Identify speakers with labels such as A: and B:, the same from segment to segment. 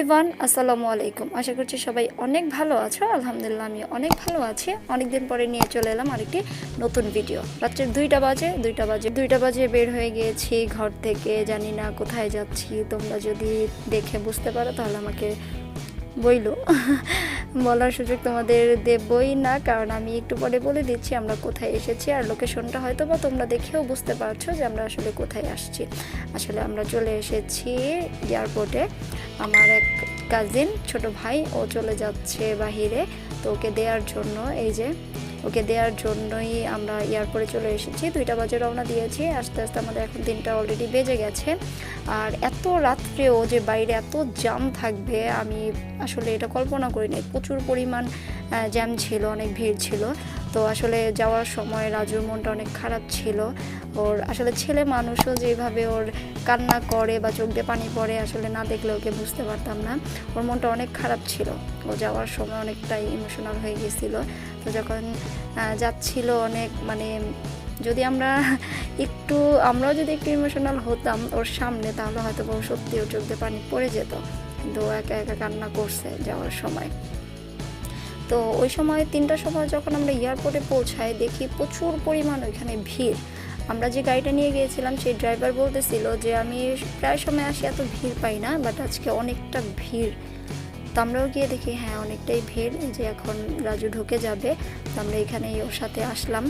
A: Everyone, আসসালামু আলাইকুম। আশা করছি সবাই অনেক ভালো আছো। আলহামদুলিল্লাহ আমি অনেক ভালো আছি। অনেকদিন পরে নিয়ে চলে এলাম আরেকটি নতুন ভিডিও। রাত্রের 2টা বাজে বের হয়ে গিয়েছি ঘর থেকে। জানি না কোথায় যাচ্ছি, তোমরা যদি দেখে বুঝতে পারো তাহলে আমাকে বইলো। বলার সুযোগ তোমাদের দেবই না, কারণ আমি একটু পরে বলে দিচ্ছি আমরা কোথায় এসেছি। আর লোকেশনটা হয়তো বা তোমরা দেখেও বুঝতে পারছো যে আমরা আসলে কোথায় আসছি। আসলে আমরা চলে এসেছি এয়ারপোর্টে। আমার এক কাজিন, ছোট ভাই, ও চলে যাচ্ছে বাহিরে, তো ওকে দেওয়ার জন্য ওকে দেওয়ার জন্যই আমরা এয়ারপোর্টে চলে এসেছি। 2টা বাজে রওনা দিয়েছি। আস্তে আস্তে আমাদের এখন 3টা অলরেডি বেজে গেছে। আর এত রাত্রেও যে বাইরে এত জ্যাম থাকবে আমি আসলে এটা কল্পনা করিনি। প্রচুর পরিমাণ জ্যাম ছিল, অনেক ভিড় ছিল। তো আসলে যাওয়ার সময় রাজুর মনটা অনেক খারাপ ছিল। ওর আসলে ছেলে মানুষও যেভাবে ওর কান্না করে বা চোখ দিয়ে পানি পড়ে, আসলে না দেখলে ওকে বুঝতে পারতাম না। ওর মনটা অনেক খারাপ ছিল। ও যাওয়ার সময় অনেকটাই ইমোশনাল হয়ে গেছিল। তো যখন যাচ্ছিল অনেক যদি আমরাও যদি একটু ইমোশনাল হতাম ওর সামনে, তাহলে হয়তো সত্যি ওর চোখ দিয়ে পানি পড়ে যেত। কিন্তু ও একা একা কান্না করছে যাওয়ার সময়। তো ওই সময় 3টার সময় যখন আমরা এয়ারপোর্টে পৌঁছাই, দেখি প্রচুর পরিমাণ ওইখানে ভিড়। আমরা যে গাড়িটা নিয়ে গিয়েছিলাম সেই ড্রাইভার বলতেছিল যে আমি প্রায় সময় আসি এত ভিড় পাই না, বাট আজকে অনেকটা ভিড়। তো আমরাও গিয়ে দেখি হ্যাঁ অনেকটাই ভিড়। যে এখন রাজু ঢুকে যাবে, তো আমরা এখানেই ওর সাথে আসলাম।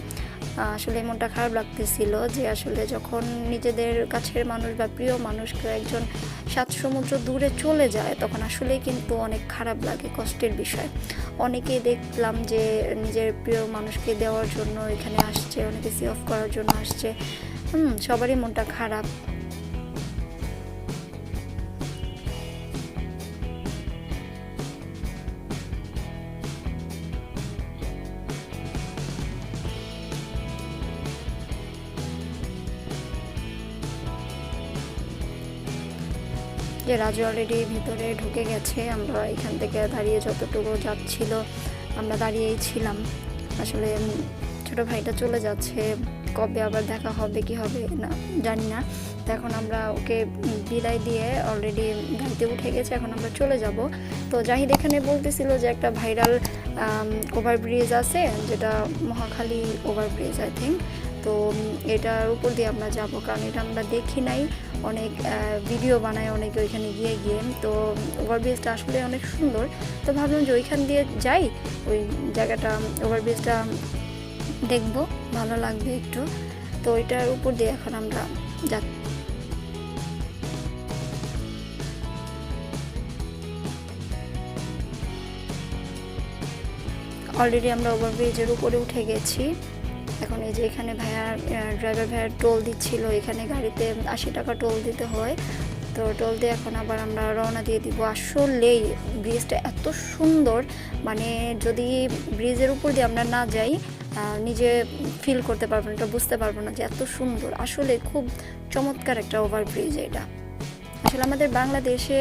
A: আসলে মনটা খারাপ লাগতেছিল যে আসলে যখন নিজেদের কাছের মানুষ বা প্রিয় মানুষ কেউ একজন 7 সমুদ্র দূরে চলে যায়, তখন আসলেই কিন্তু অনেক খারাপ লাগে, কষ্টের বিষয়। অনেকেই দেখলাম যে নিজের প্রিয় মানুষকে দেওয়ার জন্য এখানে আসছে, অনেকে সি অফ করার জন্য আসছে। সবারই মনটা খারাপ। যে রাজু অলরেডি ভিতরে ঢুকে গেছে। আমরা এখান থেকে দাঁড়িয়ে যতটুকু যাচ্ছিল আমরা দাঁড়িয়েই ছিলাম। আসলে ছোটো ভাইটা চলে যাচ্ছে, কবে আবার দেখা হবে কি হবে না জানি না। তো এখন আমরা ওকে বিদায় দিয়ে অলরেডি গাড়িতে উঠে গেছে, এখন আমরা চলে যাব। তো জাহিদ এখানে বলতেছিল যে একটা ভাইরাল ওভারব্রিজ আছে, যেটা মহাখালী ওভারব্রিজ আই থিঙ্ক। তো এটার উপর দিয়ে আমরা যাব, কারণ এটা আমরা দেখি নাই। অনেক ভিডিও বানায় অনেকে ওইখানে গিয়ে। তো ওভারব্রিজটা আসলে অনেক সুন্দর। তো ভাবলাম যে ওইখান দিয়ে যাই, ওই জায়গাটা ওভারব্রিজটা দেখবো, ভালো লাগবে একটু। তো ওইটার উপর দিয়ে এখন আমরা যাচ্ছি। অলরেডি আমরা ওভারব্রিজের উপরে উঠে গেছি। এখন এই যে এখানে ড্রাইভার ভাইয়ার টোল দিচ্ছিল। এখানে গাড়িতে 80 টাকা টোল দিতে হয়। তো টোল দিয়ে এখন আবার আমরা রওনা দিয়ে দিব। আসলেই ব্রিজটা এত সুন্দর, যদি ব্রিজের উপর দিয়ে আমরা না যাই নিজে ফিল করতে পারবো না, এটা বুঝতে পারবো না যে এত সুন্দর। আসলে খুব চমৎকার একটা ওভারব্রিজ এটা। আসলে আমাদের বাংলাদেশে,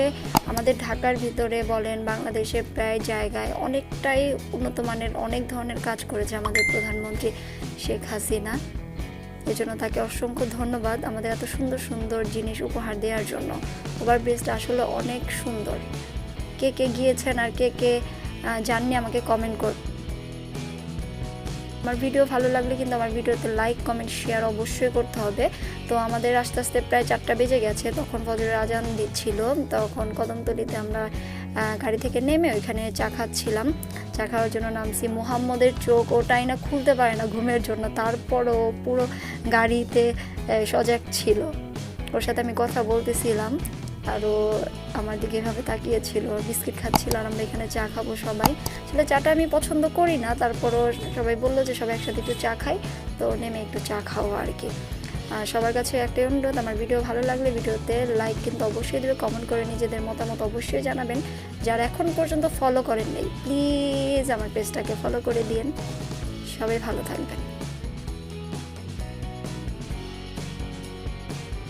A: আমাদের ঢাকার ভিতরে বলেন, বাংলাদেশে প্রায় জায়গায় অনেকটাই উন্নত মানের অনেক ধরনের কাজ করেছে আমাদের প্রধানমন্ত্রী শেখ হাসিনা। এজন্য তাকে অসংখ্য ধন্যবাদ আমাদের এত সুন্দর সুন্দর জিনিস উপহার দেওয়ার জন্য। ওভারব্রিজটা আসলে অনেক সুন্দর। কে কে গিয়েছেন আর কে কে জাননি আমাকে কমেন্ট কর। আমার ভিডিও ভালো লাগলে কিন্তু আমার ভিডিওতে লাইক, কমেন্ট, শেয়ার অবশ্যই করতে হবে। তো আমাদের আস্তে আস্তে প্রায় 4টা বেজে গেছে। তখন ফজরের আজান দিচ্ছিল। তখন কদমতলিতে আমরা গাড়ি থেকে নেমে ওইখানে চা খাচ্ছিলাম। চা খাওয়ার জন্য নামছি। মুহাম্মদের চোখ ওটাই না খুলতে পারে না ঘুমের জন্য, তারপরও পুরো গাড়িতে সজাগ ছিল। ওর সাথে আমি কথা বলতেছিলাম, আরও আমার দিকে এভাবে তাকিয়েছিল, বিস্কিট খাচ্ছিল। আর আমরা এখানে চা খাবো সবাই। আসলে চাটা আমি পছন্দ করি না, তারপরও সবাই বললো যে সবাই একসাথে একটু চা খাই, তো নেমে একটু চা খাওয়া আর কি। আর সবার কাছে একটাই অনুরোধ, আমার ভিডিও ভালো লাগলে ভিডিওতে লাইক কিন্তু অবশ্যই দেবে, কমেন্ট করে নিজেদের মতামত অবশ্যই জানাবেন। যারা এখন পর্যন্ত ফলো করেন নাই, প্লিজ আমার পেজটাকে ফলো করে দিন। সবাই ভালো থাকবেন।